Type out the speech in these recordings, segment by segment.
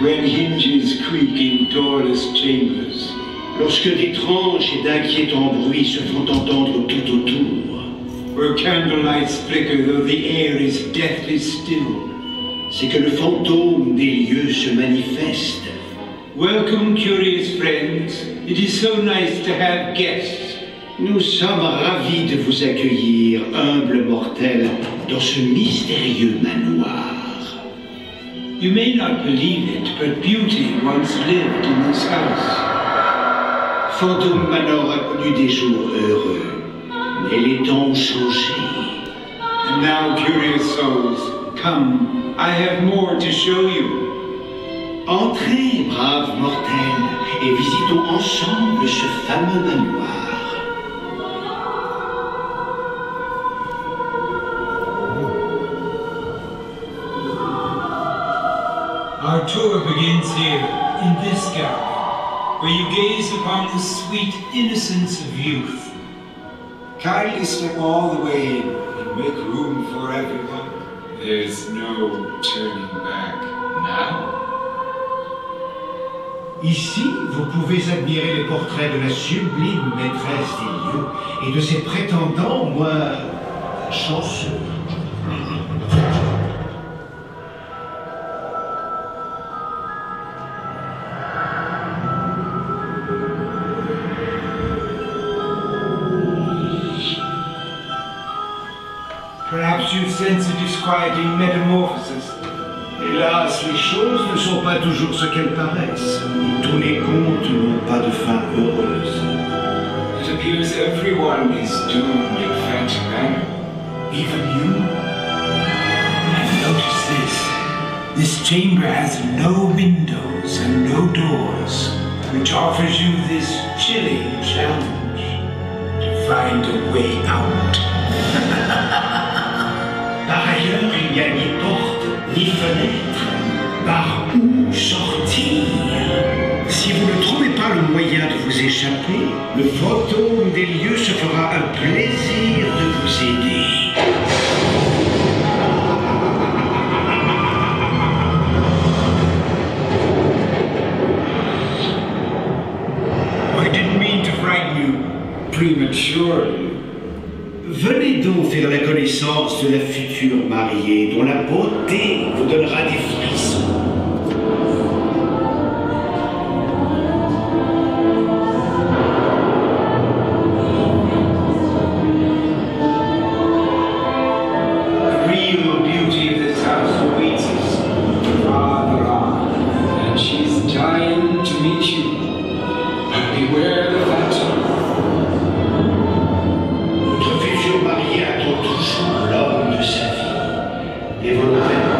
When hinges creak in doorless chambers. Lorsque d'étranges et d'inquiétants bruits se font entendre tout autour. Where candlelights flicker though the air is deathly still. C'est que le fantôme des lieux se manifeste. Welcome, curious friends. It is so nice to have guests. Nous sommes ravis de vous accueillir, humbles mortels, dans ce mystérieux manoir. You may not believe it, but beauty once lived in this house. Fantôme Manor a connu des jours heureux, mais les temps ont changé. And now, curious souls, come, I have more to show you. Entrez, braves mortels, et visitons ensemble ce fameux manoir. Our tour begins here, in this gallery, where you gaze upon the sweet innocence of youth. Kindly step all the way in and make room for everyone. There's no turning back now. Ici, vous pouvez admirer les portraits de la sublime maîtresse des lieux et de ses prétendants moins chanceux. Perhaps you sense a disquieting metamorphosis. Hélas, les choses ne sont pas toujours ce qu'elles paraissent. Tous les contes n'ont pas de fin heureuse. It appears everyone is doomed in Phantom Manor. Even you? I've noticed this. This chamber has no windows and no doors, which offers you this chilling challenge to find a way out. Par ailleurs, il n'y a ni porte, ni fenêtre. Par où sortir? Si vous ne trouvez pas le moyen de vous échapper, le fantôme des lieux se fera un plaisir de vous aider. I didn't mean to frighten you prematurely. Venez donc faire la connaissance de la future mariée, dont la beauté vous donnera des frissons. The real beauty of this house awaits us farther on, and she's dying to meet you. But beware the phantom. Votre futur marié attend toujours l'homme de sa vie. Et votre père.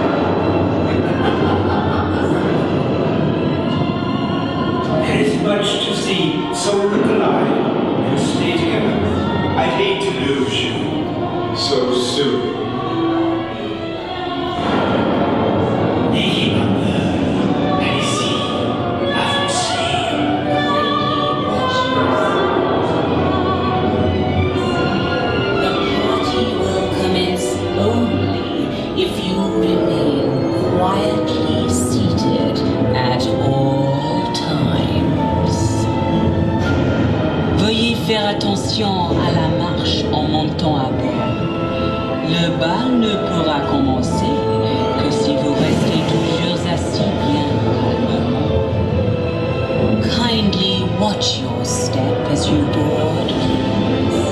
There is much to see, so look alive and stay together. I'd hate to lose you so soon. N'ayez pas peur. Allez-y, avancez. The party will commence only if you remain quietly seated at all times. Veuillez faire attention à la marche en montant à bord. Le bal ne pourra commencer que si vous restez toujours assis bien calmement. Kindly watch your step as you board, please.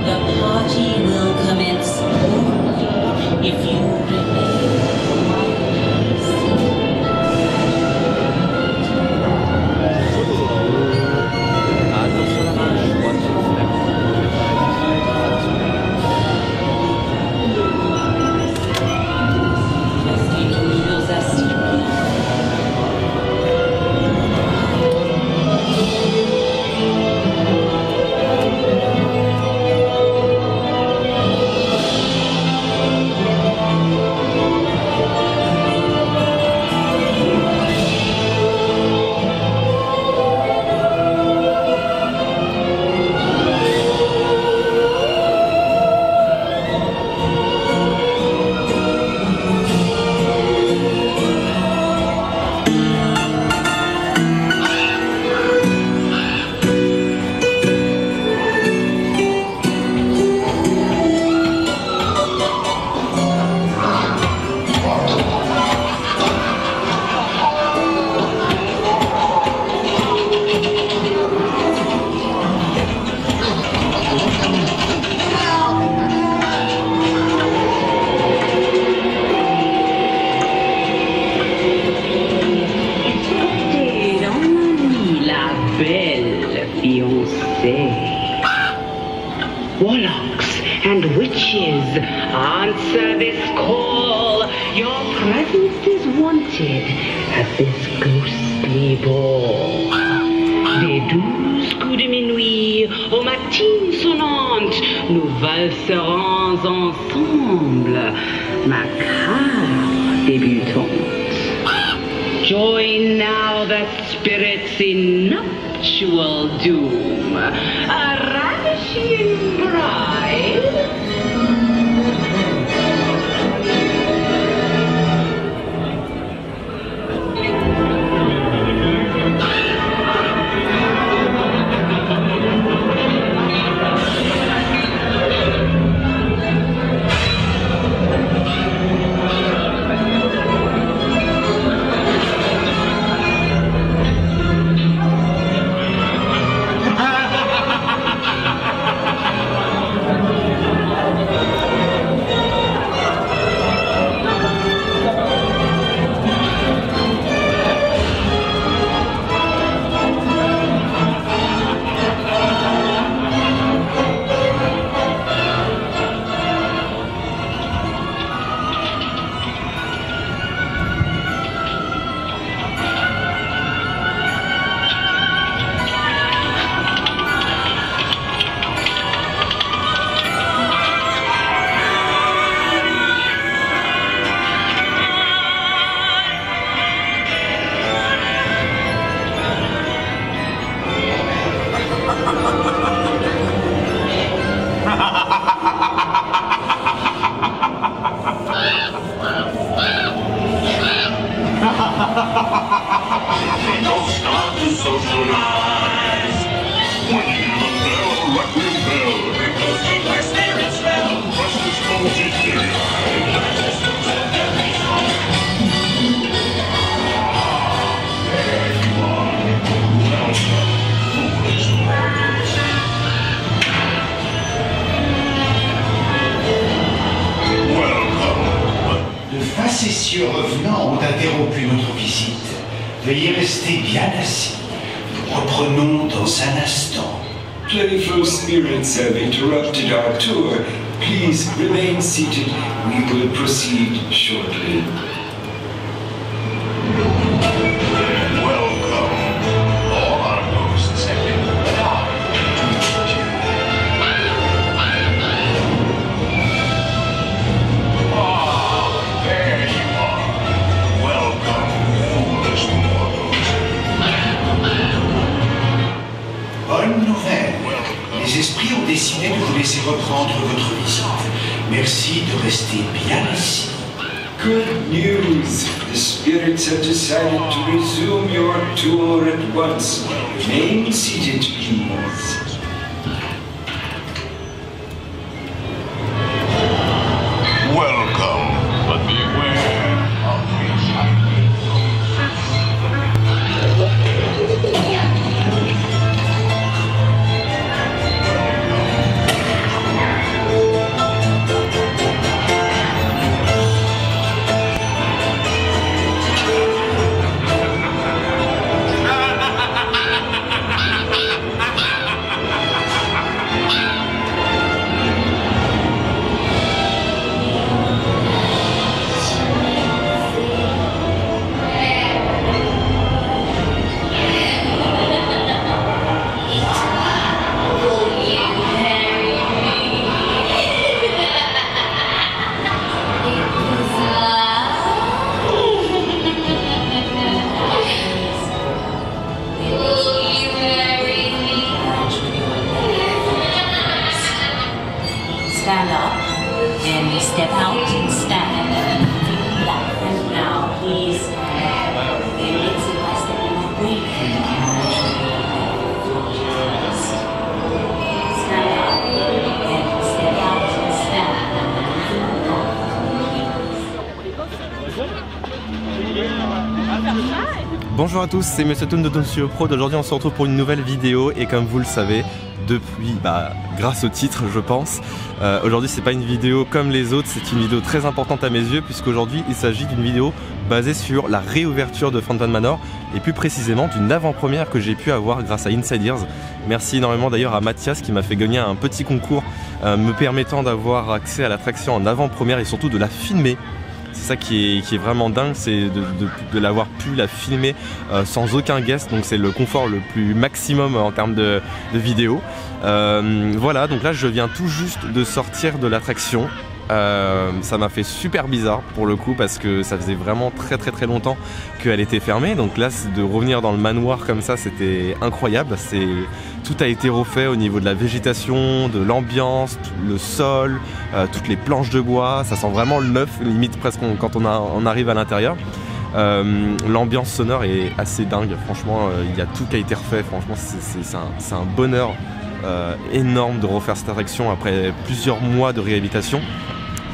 The party will commence only if you remain quietly seated. answer this call. Your presence is wanted at this ghostly ball. Des 12 coups de minuit aux matines sonnantes, nous valserons ensemble, macabre débutante. Join now the spirits in nuptial doom, a ravishing bride. Facétieux revenants ont interrompu notre visite. Veuillez rester bien assis. Nous reprenons dans un instant. Playful spirits have interrupted our tour. Please remain seated. We will proceed shortly. Bonne nouvelle. Les esprits ont décidé de vous laisser reprendre votre visite. Merci de rester bien assis. Good news! The spirits have decided to resume your tour at once. Remain seated, please. Welcome, but beware of Stand up, then step out and stand. And now, please, then it's by stepping away from the carriage. Stand up, then step out and stand. Bonjour à tous, c'est Monsieur Toon de Toon Pro. D'aujourd'hui on se retrouve pour une nouvelle vidéo et comme vous le savez, depuis, grâce au titre je pense, aujourd'hui c'est pas une vidéo comme les autres, c'est une vidéo très importante à mes yeux puisqu'aujourd'hui il s'agit d'une vidéo basée sur la réouverture de Phantom Manor et plus précisément d'une avant-première que j'ai pu avoir grâce à Inside Ears. Merci énormément d'ailleurs à Mathias qui m'a fait gagner un petit concours me permettant d'avoir accès à l'attraction en avant-première et surtout de la filmer. C'est ça qui est vraiment dingue, c'est de l'avoir pu la filmer sans aucun guest, donc c'est le confort le plus maximum en termes de vidéo. Voilà, donc là je viens tout juste de sortir de l'attraction. Ça m'a fait super bizarre pour le coup parce que ça faisait vraiment très longtemps qu'elle était fermée, donc là de revenir dans le manoir comme ça c'était incroyable. Tout a été refait au niveau de la végétation, de l'ambiance, le sol, toutes les planches de bois, ça sent vraiment le neuf limite presque quand on arrive à l'intérieur. L'ambiance sonore est assez dingue, franchement il y a tout qui a été refait, franchement c'est un bonheur énorme de refaire cette attraction après plusieurs mois de réhabilitation.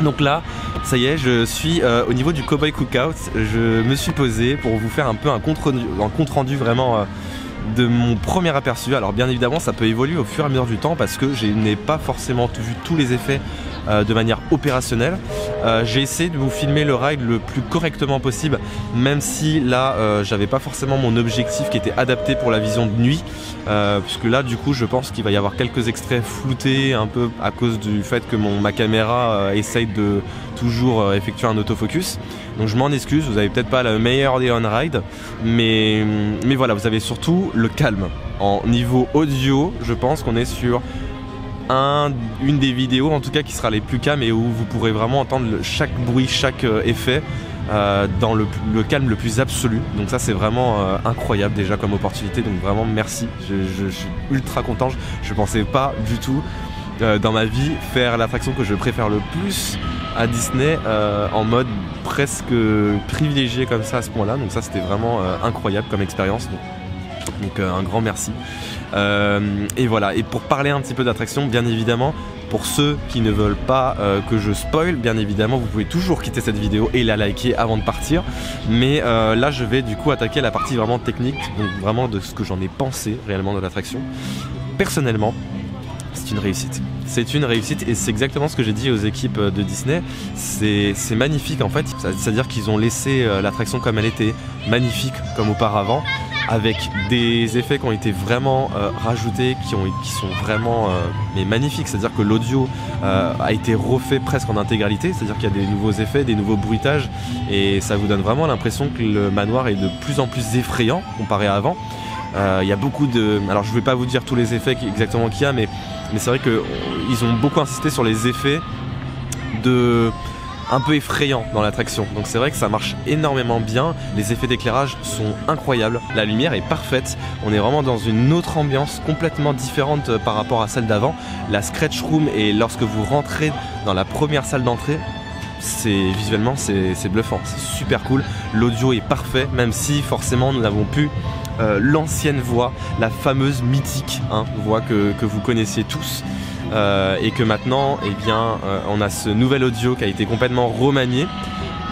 Donc là, ça y est, je suis au niveau du Cowboy Cookout. Je me suis posé pour vous faire un peu un compte rendu vraiment de mon premier aperçu. Alors bien évidemment, ça peut évoluer au fur et à mesure du temps parce que je n'ai pas forcément vu tous les effets de manière opérationnelle. J'ai essayé de vous filmer le ride le plus correctement possible, même si là j'avais pas forcément mon objectif qui était adapté pour la vision de nuit, puisque là du coup je pense qu'il va y avoir quelques extraits floutés un peu à cause du fait que ma caméra essaye de toujours effectuer un autofocus. Donc je m'en excuse, vous avez peut-être pas la meilleure des on-ride, mais voilà, vous avez surtout le calme. En niveau audio, je pense qu'on est sur une des vidéos en tout cas qui sera les plus calmes et où vous pourrez vraiment entendre chaque bruit, chaque effet dans le calme le plus absolu. Donc ça c'est vraiment incroyable déjà comme opportunité, donc vraiment merci, je suis ultra content. Je pensais pas du tout dans ma vie faire l'attraction que je préfère le plus à Disney en mode presque privilégié comme ça à ce point là, donc ça c'était vraiment incroyable comme expérience. Donc un grand merci. Et voilà, et pour parler un petit peu d'attraction, bien évidemment, pour ceux qui ne veulent pas que je spoil, bien évidemment vous pouvez toujours quitter cette vidéo et la liker avant de partir. Mais là je vais du coup attaquer la partie vraiment technique, donc vraiment de ce que j'en ai pensé réellement de l'attraction. Personnellement, c'est une réussite. C'est une réussite et c'est exactement ce que j'ai dit aux équipes de Disney. C'est magnifique en fait, c'est-à-dire qu'ils ont laissé l'attraction comme elle était, magnifique comme auparavant, avec des effets qui ont été vraiment rajoutés, qui sont vraiment mais magnifiques. C'est-à-dire que l'audio a été refait presque en intégralité, c'est-à-dire qu'il y a des nouveaux effets, des nouveaux bruitages, et ça vous donne vraiment l'impression que le manoir est de plus en plus effrayant comparé à avant. Il y a beaucoup de... Alors je ne vais pas vous dire tous les effets exactement qu'il y a, mais c'est vrai qu'ils ont beaucoup insisté sur les effets un peu effrayants dans l'attraction. Donc c'est vrai que ça marche énormément bien, les effets d'éclairage sont incroyables, la lumière est parfaite, on est vraiment dans une autre ambiance complètement différente par rapport à celle d'avant. La Scratch Room, et lorsque vous rentrez dans la première salle d'entrée, visuellement c'est bluffant, c'est super cool, l'audio est parfait, même si forcément nous n'avons plus l'ancienne voix, la fameuse mythique voix que vous connaissiez tous, et que maintenant eh bien, on a ce nouvel audio qui a été complètement remanié.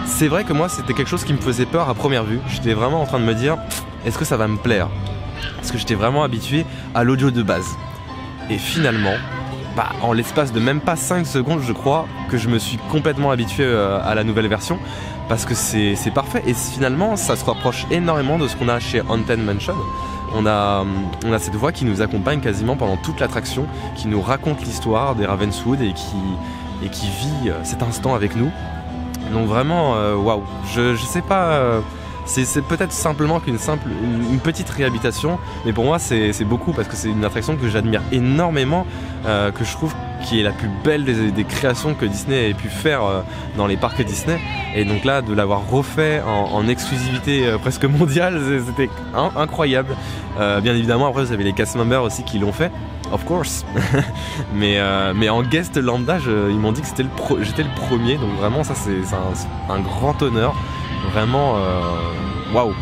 C'est vrai que moi c'était quelque chose qui me faisait peur à première vue, j'étais vraiment en train de me dire est-ce que ça va me plaire, parce que j'étais vraiment habitué à l'audio de base, et finalement en l'espace de même pas 5 secondes je crois que je me suis complètement habitué à la nouvelle version, parce que c'est parfait, et finalement ça se rapproche énormément de ce qu'on a chez Haunted Mansion. On a cette voix qui nous accompagne quasiment pendant toute l'attraction, qui nous raconte l'histoire des Ravenswood et qui vit cet instant avec nous. Donc vraiment waouh, je sais pas, c'est peut-être simplement une petite réhabilitation, mais pour moi c'est beaucoup, parce que c'est une attraction que j'admire énormément, que je trouve qui est la plus belle des créations que Disney ait pu faire dans les parcs Disney. Et donc là, de l'avoir refait en exclusivité presque mondiale, c'était incroyable. Bien évidemment, après vous avez les cast members aussi qui l'ont fait, of course. mais en guest lambda, ils m'ont dit que j'étais le premier, donc vraiment ça c'est un grand honneur. Vraiment waouh.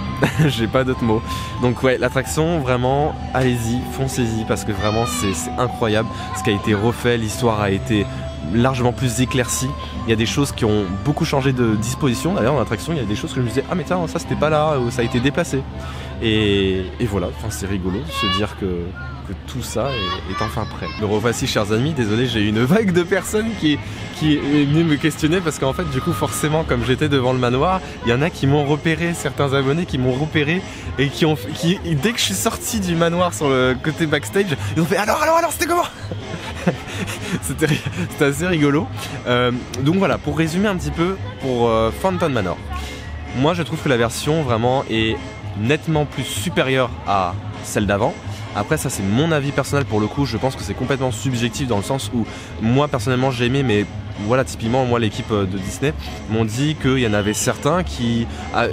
J'ai pas d'autres mots. Donc ouais, l'attraction, vraiment, allez-y, foncez-y, parce que vraiment c'est incroyable ce qui a été refait, l'histoire a été largement plus éclaircie. Il y a des choses qui ont beaucoup changé de disposition, d'ailleurs dans l'attraction il y a des choses que je me disais ah mais tiens ça c'était pas là, ou ça a été déplacé. Et voilà, enfin, c'est rigolo de se dire que tout ça est enfin prêt. Me revoici chers amis, désolé, j'ai eu une vague de personnes qui est venue me questionner, parce qu'en fait du coup forcément comme j'étais devant le manoir, il y en a qui m'ont repéré, certains abonnés qui m'ont repéré, et qui dès que je suis sorti du manoir sur le côté backstage, ils ont fait alors c'était comment? C'était assez rigolo. Donc voilà, pour résumer un petit peu pour Phantom Manor. Moi je trouve que la version vraiment est nettement plus supérieure à celle d'avant. Après ça c'est mon avis personnel pour le coup, je pense que c'est complètement subjectif dans le sens où moi personnellement j'ai aimé, mais voilà, typiquement moi l'équipe de Disney m'ont dit qu'il y en avait certains qui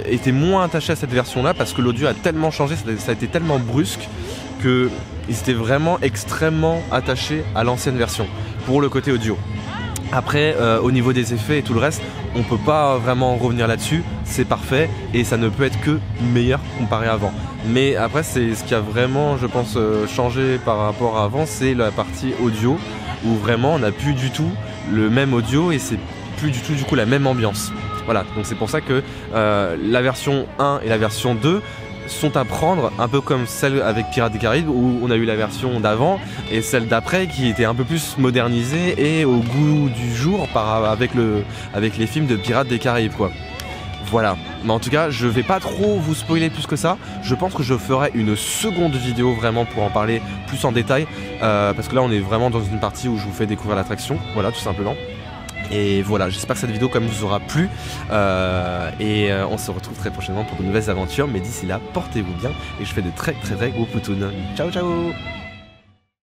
étaient moins attachés à cette version là parce que l'audio a tellement changé, ça a été tellement brusque qu'ils étaient vraiment extrêmement attachés à l'ancienne version pour le côté audio. Après au niveau des effets et tout le reste, on peut pas vraiment revenir là-dessus, c'est parfait et ça ne peut être que meilleur comparé à avant. Mais après c'est ce qui a vraiment je pense changé par rapport à avant, c'est la partie audio où vraiment on n'a plus du tout le même audio et c'est plus du tout du coup la même ambiance. Voilà, donc c'est pour ça que la version 1 et la version 2 sont à prendre un peu comme celle avec Pirates des Caraïbes où on a eu la version d'avant et celle d'après qui était un peu plus modernisée et au goût du jour avec les films de Pirates des Caraïbes quoi. Voilà, mais en tout cas je vais pas trop vous spoiler plus que ça. Je pense que je ferai une seconde vidéo vraiment pour en parler plus en détail parce que là on est vraiment dans une partie où je vous fais découvrir l'attraction, voilà tout simplement. Et voilà, j'espère que cette vidéo comme vous aura plu on se retrouve très prochainement pour de nouvelles aventures, mais d'ici là portez-vous bien et je fais de très gros poutounes. Ciao ciao.